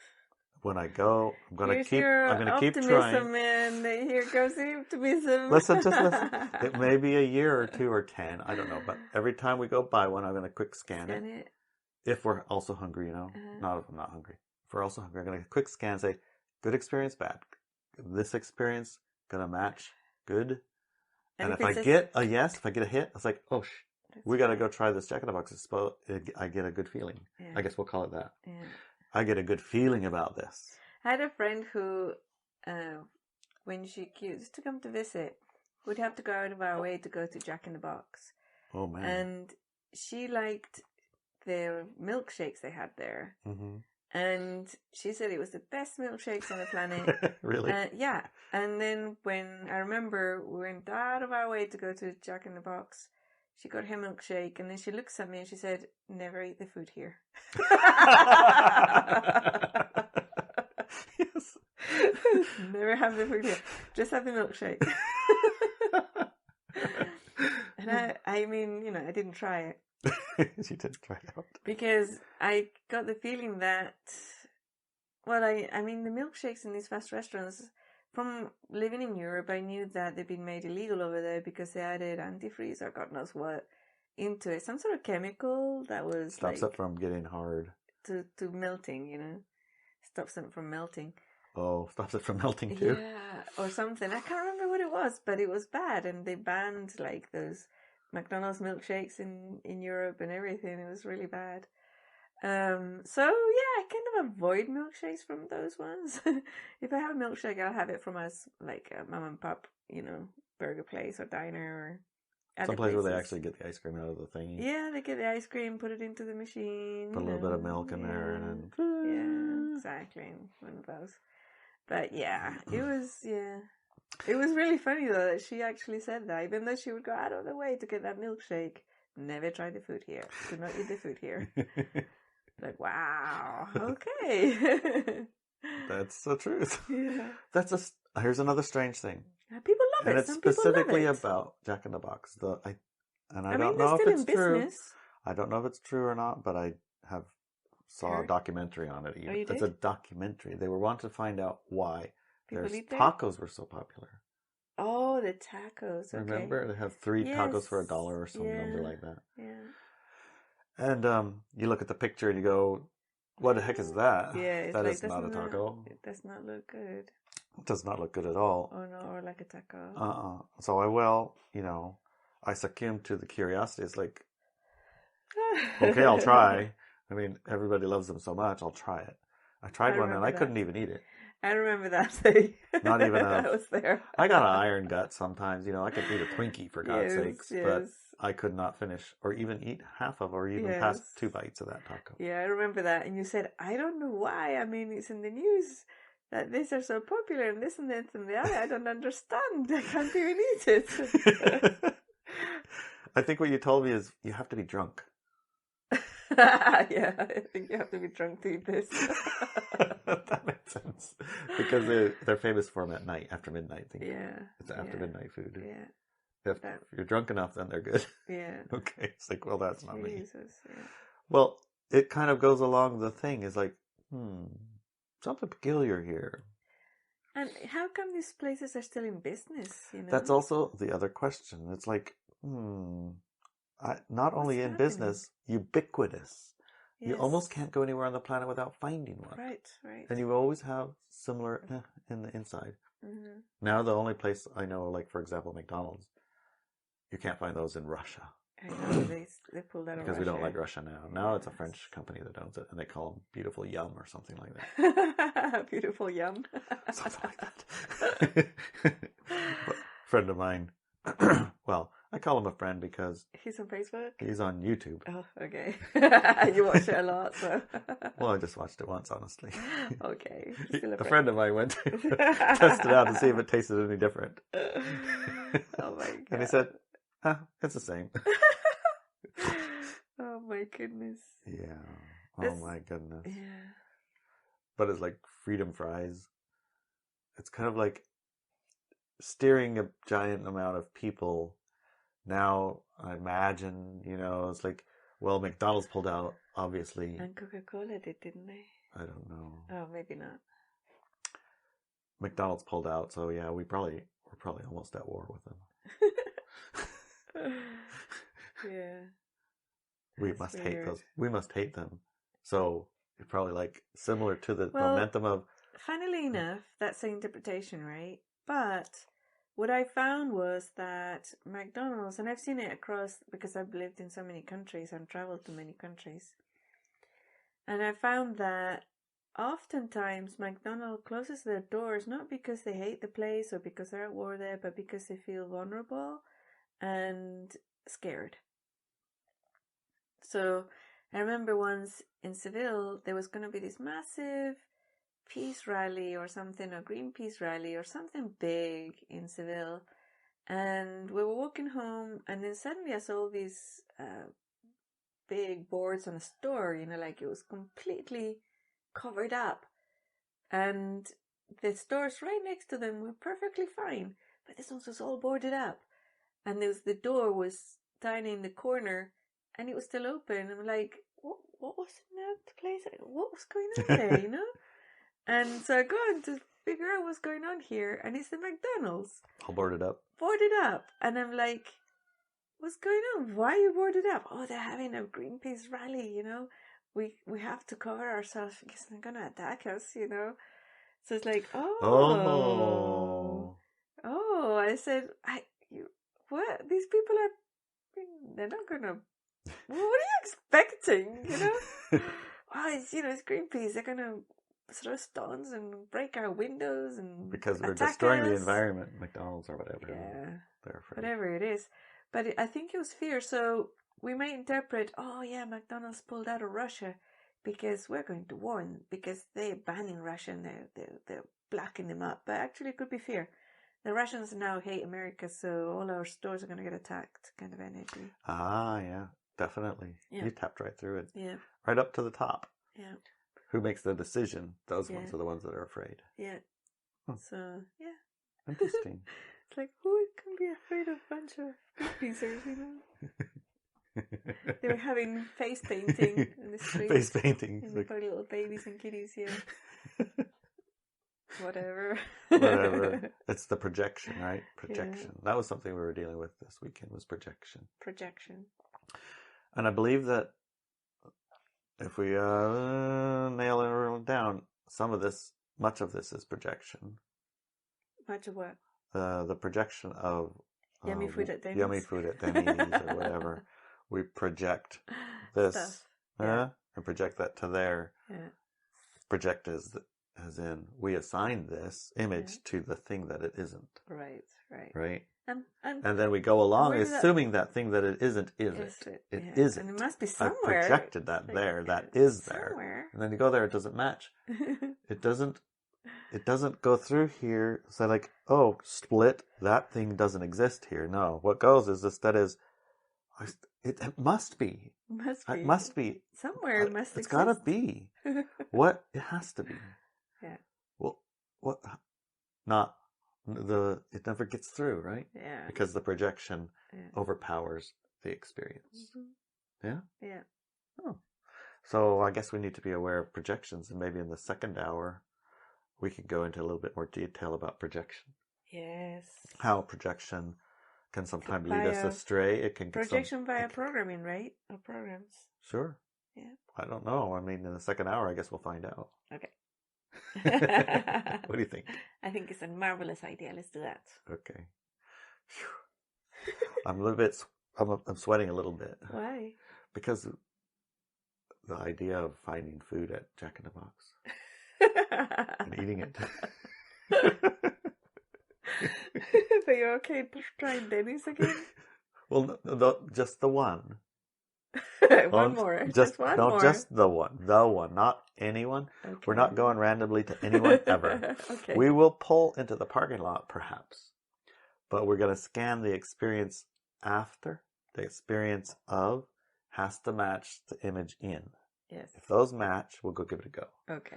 when I go, I'm gonna keep trying. Man. Here comes the optimism. Just listen. It may be a year or 2 or 10, I don't know. But every time we go buy one, I'm gonna quick scan it. If we're also hungry, not if I'm not hungry. If we're also hungry, I'm gonna quick scan, say, good experience, bad. This experience gonna match, good. And if I get a yes, if I get a hit, it's like, oh, we gotta go try this Jack in the Box. I get a good feeling. Yeah. I guess we'll call it that. Yeah. I get a good feeling about this. I had a friend who, when she used to come to visit, would have to go out of our way to go to Jack in the Box. Oh, man. And she liked the milkshakes they had there. Mm-hmm. And she said it was the best milkshakes on the planet. Really? Yeah. And then when I remember we went out of our way to go to Jack in the Box, she got her milkshake, and then she looks at me and she said, "Never eat the food here." Yes. Never have the food here. Just have the milkshake. And I mean, I didn't try it. She didn't try it out. Because I got the feeling that, well, I mean, the milkshakes in these fast restaurants, from living in Europe, I knew that they'd been made illegal over there because they added antifreeze or God knows what into it. Some sort of chemical that was stops it from getting hard. To melting, stops it from melting. Oh, stops it from melting too? Yeah, or something. I can't remember what it was, but it was bad. And they banned those McDonald's milkshakes in Europe and everything. It was really bad. So yeah, I kind of avoid milkshakes from those ones. If I have a milkshake, I'll have it from a mom and pop, burger place or diner or some place where they actually get the ice cream out of the thing. Yeah, they get the ice cream, put it into the machine. Put a little bit of milk in there and then... Yeah, exactly. One of those. But yeah, it was really funny though that she actually said that, even though she would go out of the way to get that milkshake. Never try the food here. Do not eat the food here. Like, wow, okay. That's the truth. Yeah. Here's another strange thing. People love it. And it's specifically about Jack in the Box. I don't know if it's true. I don't know if it's true or not, but I saw a documentary on it. Oh, you did? It's a documentary. They were wanting to find out why their tacos were so popular. Oh, the tacos. Okay. Remember, they have 3 tacos for $1 or some number like that. Yeah. And you look at the picture and you go, "What the heck is that? Yeah, that is not a taco. It does not look good. It does not look good at all. Oh no, or like a taco. So I succumbed to the curiosity. It's like, okay, I'll try. I mean, everybody loves them so much. I'll try it. I tried one and I couldn't even eat it. I remember that thing. Not even I was there. I got an iron gut sometimes. I could eat a Twinkie for God's sakes, but I could not finish or even eat half of or even past 2 bites of that taco. Yeah, I remember that. And you said, I don't know why. I mean, it's in the news that these are so popular and this and that and the other. I don't understand. I can't even eat it. I think what you told me is you have to be drunk. Yeah, I think you have to be drunk to eat this. That makes sense. Because they're famous for them at night, after midnight. Yeah. It's after midnight food. Yeah. If you're drunk enough, then they're good. Yeah. Okay. It's like, well, that's not me. Yeah. Well, it kind of goes along the thing. Is like, something peculiar here. And how come these places are still in business? That's also the other question. It's like, not only in business, ubiquitous. Yes. You almost can't go anywhere on the planet without finding one. Right. And you always have similar in the inside. Mm-hmm. Now the only place I know, like for example, McDonald's, you can't find those in Russia. I know, they pulled that because we don't like Russia now. Now it's a French company that owns it, and they call them Beautiful Yum or something like that. Beautiful Yum. Something like that. But friend of mine, well, I call him a friend because... He's on Facebook? He's on YouTube. Oh, okay. You watch it a lot, so... Well, I just watched it once, honestly. Okay. A friend of mine went to test it out to see if it tasted any different. Oh my God. And he said, it's the same. Oh my goodness. Yeah. Oh my goodness. Yeah. But it's like freedom fries. It's kind of like steering a giant amount of people. Now, I imagine, it's like, well, McDonald's pulled out, obviously. And Coca-Cola did, didn't they? I don't know. Oh, maybe not. McDonald's pulled out, so yeah, we're probably almost at war with them. Yeah. We must hate those. We must hate them. So it's probably like similar to the momentum of. Funnily enough, that's the interpretation, right? But what I found was that McDonald's, and I've seen it across because I've lived in so many countries and traveled to many countries, and I found that oftentimes McDonald's closes their doors not because they hate the place or because they're at war there, but because they feel vulnerable and scared. So I remember once in Seville, there was going to be this massive peace rally or something, a Greenpeace rally or something big in Seville. And we were walking home, and then suddenly I saw these big boards on a store, like it was completely covered up. And the stores right next to them were perfectly fine, but this one was all boarded up. And the door was tiny in the corner, and it was still open. I'm like, what was in that place? What was going on there, And so I go on to figure out what's going on here, and it's the McDonald's. All boarded up. Boarded up. And I'm like, what's going on? Why are you boarded up? Oh, they're having a Greenpeace rally, We have to cover ourselves because they're going to attack us, So it's like, oh. I said, what? These people they're not going to, what are you expecting, it's Greenpeace. They're going to throw stones and break our windows and because we're destroying the environment, McDonald's or whatever. Yeah, they're afraid. Whatever it is. But I think it was fear. So we may interpret, McDonald's pulled out of Russia because we're going to war, because they're banning Russia and they're blocking them up. But actually, it could be fear. The Russians now hate America, so all our stores are going to get attacked, kind of energy. Ah, yeah, definitely. Yeah. You tapped right through it. Yeah. Right up to the top. Yeah. Who makes the decision? Those ones are the ones that are afraid. Yeah. So, yeah. Interesting. It's like, who can be afraid of a bunch of pieces, They were having face painting in the street. Face painting. And like little babies and kitties, yeah. Whatever. It's the projection, right? Projection. Yeah. That was something we were dealing with this weekend, was projection. Projection. And I believe that if we nail it down, much of this is projection. Much of what? The projection of yummy food at Denny's. Yummy food at Denny's or whatever. We project this, stuff. Yeah. And project that to there. Yeah. Project as in we assign this image to the thing that it isn't. Right. Right. And then we go along assuming that thing that it isn't it isn't. And it must be somewhere. I projected that there. That is there. Somewhere. And then you go there, it doesn't match. It doesn't go through here. So like, oh, split. That thing doesn't exist here. No. What goes is it must be. It must be. Somewhere it must exist. It's gotta be. What? It has to be. Yeah. Well, what? It never gets through, right? Yeah. Because the projection overpowers the experience. Mm-hmm. Yeah? Yeah. Oh. So I guess we need to be aware of projections, and maybe in the second hour we could go into a little bit more detail about projection. Yes. How projection can sometimes lead us astray. It can projection via programming, right? Or programs. Sure. Yeah. I don't know. I mean, in the second hour, I guess we'll find out. Okay. What do you think? I think it's a marvelous idea. Let's do that. Okay. I'm a little bit. I'm sweating a little bit. Why? Because the idea of finding food at Jack in the Box and eating it. So you're okay trying Denny's again? Well, no, just the one. One more. Just the one, not anyone. Okay. We're not going randomly to anyone ever. Okay. We will pull into the parking lot, perhaps, but we're going to scan the experience after. The experience of has to match the image in. Yes. If those match, we'll go give it a go. Okay.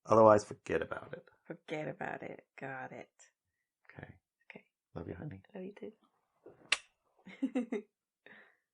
Otherwise, forget about it. Forget about it. Got it. Okay. Love you, honey. Love you too.